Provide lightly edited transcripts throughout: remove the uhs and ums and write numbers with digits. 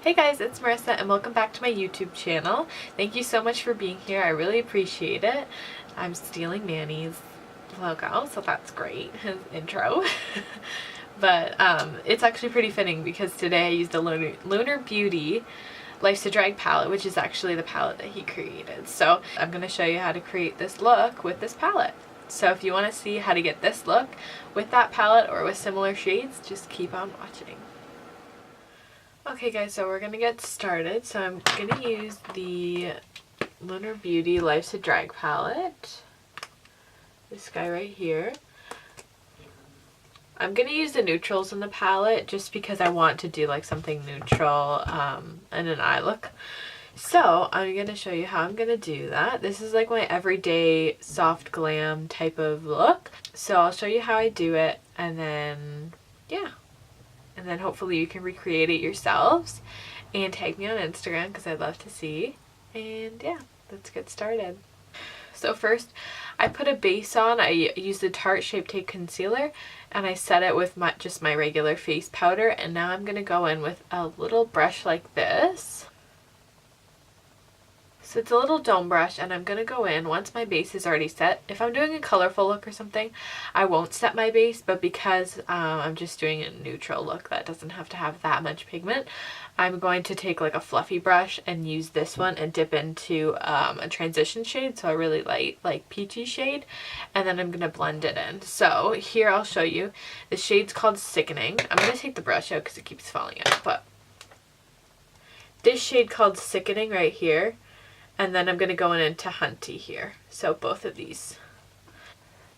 Hey guys, it's Marissa and welcome back to my YouTube channel. Thank you so much for being here. I really appreciate it. I'm stealing Manny's logo, so that's great, his intro. But it's actually pretty fitting because today I used a Lunar Beauty Life's a Drag palette, which is actually the palette that he created. So I'm going to show you how to create this look with this palette. So if you want to see how to get this look with that palette or with similar shades, just keep on watching. Okay guys, so we're going to get started. So I'm going to use the Lunar Beauty Life's a Drag palette. This guy right here. I'm going to use the neutrals in the palette just because I want to do like something neutral and an eye look. So I'm going to show you how I'm going to do that. This is like my everyday soft glam type of look. So I'll show you how I do it and then, yeah. And then hopefully you can recreate it yourselves and tag me on Instagram because I'd love to see. And yeah, let's get started. So first I put a base on. I used the Tarte Shape Tape Concealer and I set it with just my regular face powder, and now I'm going to go in with a little brush like this. So it's a little dome brush, and I'm going to go in once my base is already set. If I'm doing a colorful look or something, I won't set my base, but because I'm just doing a neutral look that doesn't have to have that much pigment, I'm going to take like a fluffy brush and use this one and dip into a transition shade, so a really light like peachy shade, and then I'm going to blend it in. So here I'll show you. The shade's called Sickening. I'm going to take the brush out because it keeps falling out, but this shade called Sickening right here. And then I'm going to go into Hunty here. So both of these.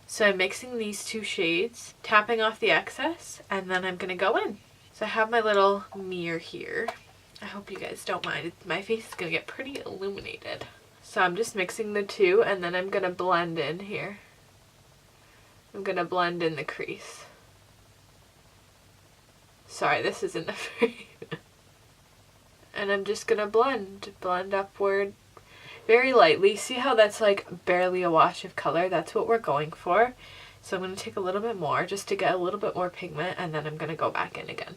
So I'm mixing these two shades, tapping off the excess, and then I'm going to go in. So I have my little mirror here. I hope you guys don't mind. My face is going to get pretty illuminated. So I'm just mixing the two, and then I'm going to blend in here. I'm going to blend in the crease. Sorry, this isn't a frame. And I'm just going to blend upward. Very lightly. See how that's like barely a wash of color? That's what we're going for. So I'm going to take a little bit more just to get a little bit more pigment, and then I'm going to go back in again.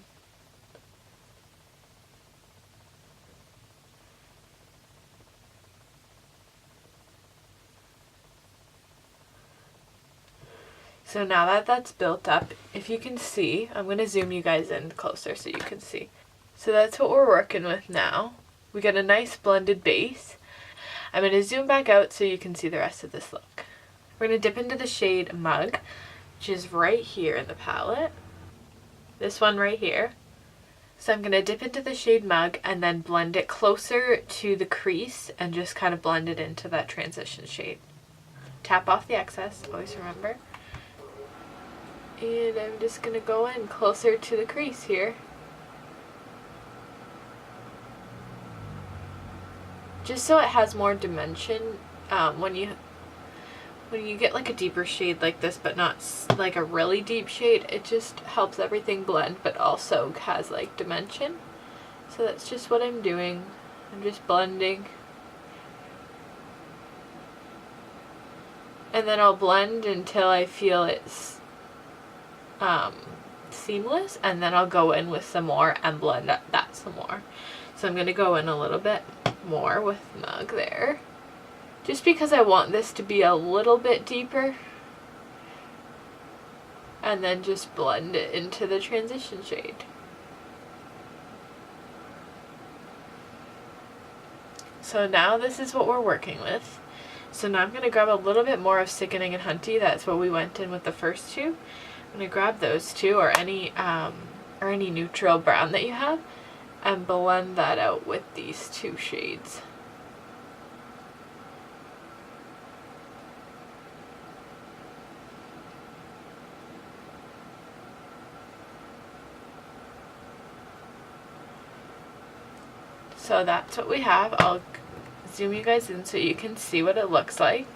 So now that that's built up, if you can see, I'm going to zoom you guys in closer so you can see. So that's what we're working with now. We got a nice blended base. I'm going to zoom back out so you can see the rest of this look. We're going to dip into the shade Mug, which is right here in the palette. This one right here. So I'm going to dip into the shade Mug and then blend it closer to the crease and just kind of blend it into that transition shade. Tap off the excess, always remember. And I'm just going to go in closer to the crease here. Just so it has more dimension. When you get like a deeper shade like this, but not like a really deep shade, it just helps everything blend, but also has like dimension. So that's just what I'm doing. I'm just blending. And then I'll blend until I feel it's seamless, and then I'll go in with some more and blend that some more. So I'm going to go in a little bit more with Mug there, just because I want this to be a little bit deeper, and then just blend it into the transition shade. So now this is what we're working with. So now I'm going to grab a little bit more of Sickening and Hunty. That's what we went in with the first two. I'm going to grab those two, or any neutral brown that you have, and blend that out with these two shades. So that's what we have. I'll zoom you guys in so you can see what it looks like.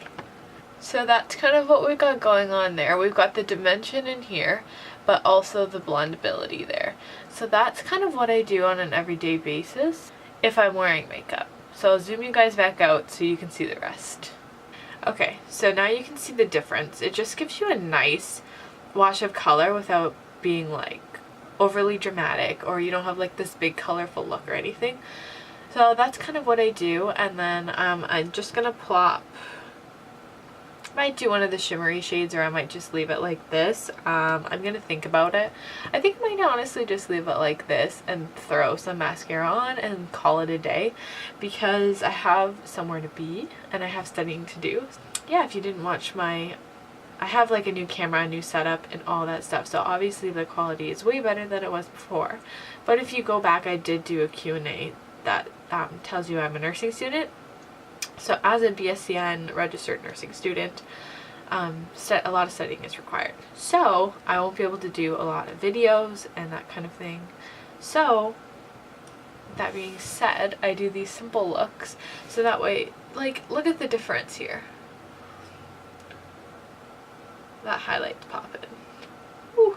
So that's kind of what we've got going on there. We've got the dimension in here, but also the blendability there. So that's kind of what I do on an everyday basis if I'm wearing makeup. So I'll zoom you guys back out so you can see the rest. Okay, so now you can see the difference. It just gives you a nice wash of color without being like overly dramatic, or you don't have like this big colorful look or anything. So that's kind of what I do. And then I'm just gonna plop, I might do one of the shimmery shades, or I might just leave it like this. I'm gonna think about it. I think I might honestly just leave it like this and throw some mascara on and call it a day, because I have somewhere to be and I have studying to do. Yeah, if you didn't watch I have like a new camera, a new setup, and all that stuff, so obviously the quality is way better than it was before. But if you go back, I did do a Q&A that tells you I'm a nursing student. So as a BSCN registered nursing student, a lot of studying is required. So I won't be able to do a lot of videos and that kind of thing. So that being said, I do these simple looks, so that way, like, look at the difference here. That highlight's popping. Woo.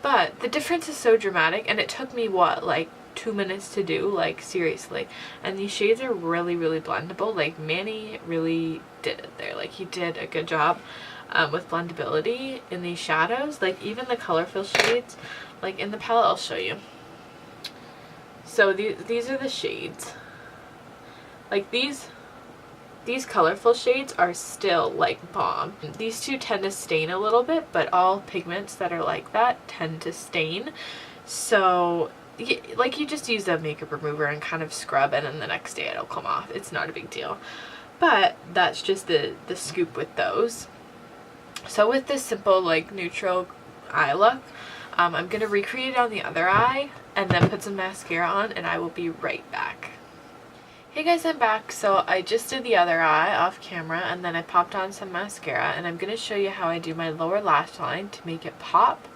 But the difference is so dramatic, and it took me, what, like 2 minutes to do, like seriously. And these shades are really, really blendable. Like Manny really did it there. Like he did a good job with blendability in these shadows. Like even the color fill shades, like in the palette, I'll show you. So these are the shades. Like these colorful shades are still like bomb. These two tend to stain a little bit, but all pigments that are like that tend to stain. So like you just use a makeup remover and kind of scrub it, and the next day it'll come off. It's not a big deal. But that's just the scoop with those. So with this simple like neutral eye look, I'm going to recreate it on the other eye and then put some mascara on, and I will be right back. Hey guys, I'm back. So I just did the other eye off camera, and then I popped on some mascara, and I'm going to show you how I do my lower lash line to make it pop.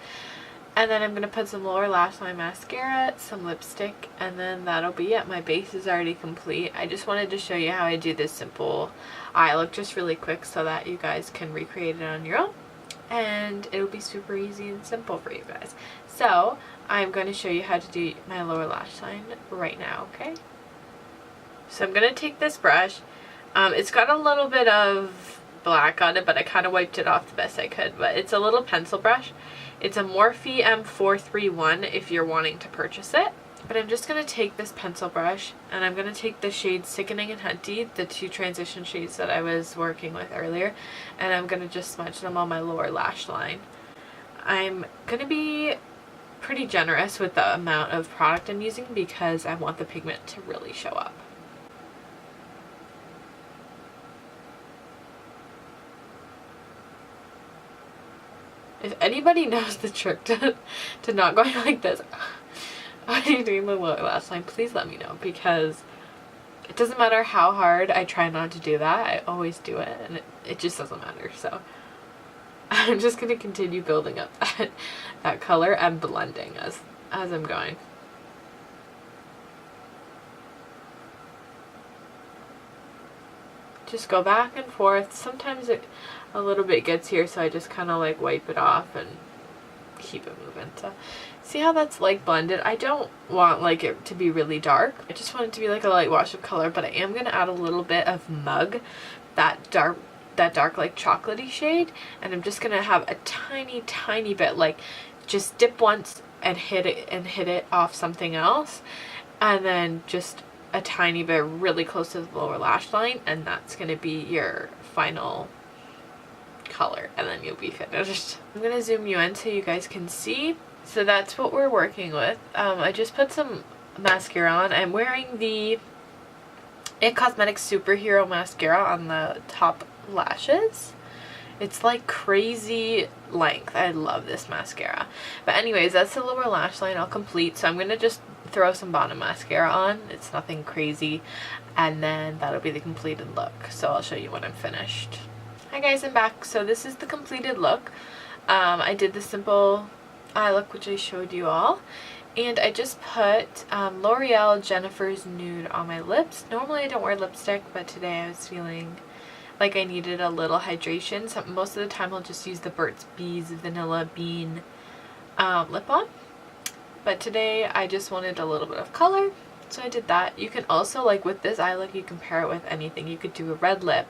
And then I'm going to put some lower lash line mascara, some lipstick, and then that'll be it. My base is already complete. I just wanted to show you how I do this simple eye look just really quick so that you guys can recreate it on your own. And it'll be super easy and simple for you guys. So I'm going to show you how to do my lower lash line right now, okay? So I'm going to take this brush. It's got a little bit of black on it, but I kind of wiped it off the best I could. But it's a little pencil brush. It's a Morphe M431 if you're wanting to purchase it. But I'm just going to take this pencil brush, and I'm going to take the shades Sickening and Hunty, the two transition shades that I was working with earlier, and I'm going to just smudge them on my lower lash line. I'm going to be pretty generous with the amount of product I'm using because I want the pigment to really show up. If anybody knows the trick to not going like this when you're doing the lower lash line, please let me know, because it doesn't matter how hard I try not to do that, I always do it, and it just doesn't matter. So I'm just going to continue building up that color and blending as I'm going. Just go back and forth. Sometimes a little bit gets here, so I just kind of like wipe it off and keep it moving. So see how that's like blended? I don't want like it to be really dark. I just want it to be like a light wash of color, but I am going to add a little bit of Mug, that dark like chocolatey shade, and I'm just going to have a tiny bit, like just dip once and hit it off something else, and then just a tiny bit really close to the lower lash line, and that's going to be your final color, and then you'll be finished. I'm going to zoom you in so you guys can see. So that's what we're working with. I just put some mascara on. I'm wearing the IT Cosmetics Superhero Mascara on the top lashes. It's like crazy length. I love this mascara. But anyways, that's the lower lash line all complete. So I'm going to just throw some bottom mascara on. It's nothing crazy. And then that'll be the completed look. So I'll show you when I'm finished. Hi guys, I'm back. So this is the completed look. I did the simple eye look, which I showed you all. And I just put L'Oreal Jennifer's Nude on my lips. Normally I don't wear lipstick, but today I was feeling like I needed a little hydration. So most of the time I'll just use the Burt's Bees Vanilla Bean lip balm. But today I just wanted a little bit of color. So I did that. You can also, like with this eye look, you can pair it with anything. You could do a red lip,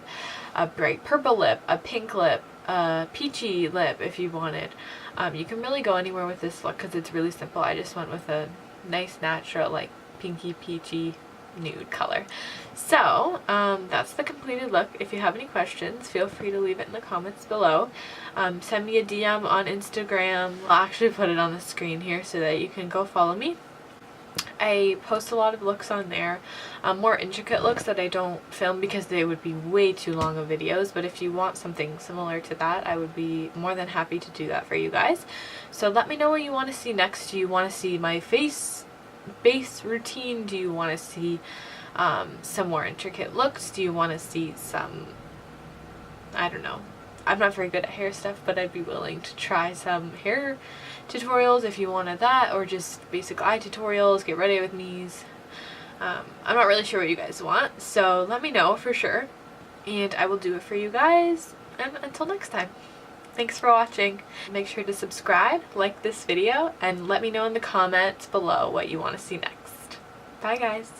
a bright purple lip, a pink lip, a peachy lip if you wanted. You can really go anywhere with this look because it's really simple. I just went with a nice natural like pinky peachy nude color. So that's the completed look. If you have any questions, feel free to leave it in the comments below. Send me a DM on Instagram. I'll actually put it on the screen here so that you can go follow me. I post a lot of looks on there, more intricate looks that I don't film because they would be way too long of videos, but if you want something similar to that, I would be more than happy to do that for you guys. So let me know what you want to see next. Do you want to see my face base routine? Do you want to see some more intricate looks? Do you want to see some, I don't know, I'm not very good at hair stuff, but I'd be willing to try some hair tutorials if you wanted that, or just basic eye tutorials, get ready with me's. I'm not really sure what you guys want, so let me know for sure, and I will do it for you guys. And until next time, thanks for watching. Make sure to subscribe, like this video, and let me know in the comments below what you want to see next. Bye guys.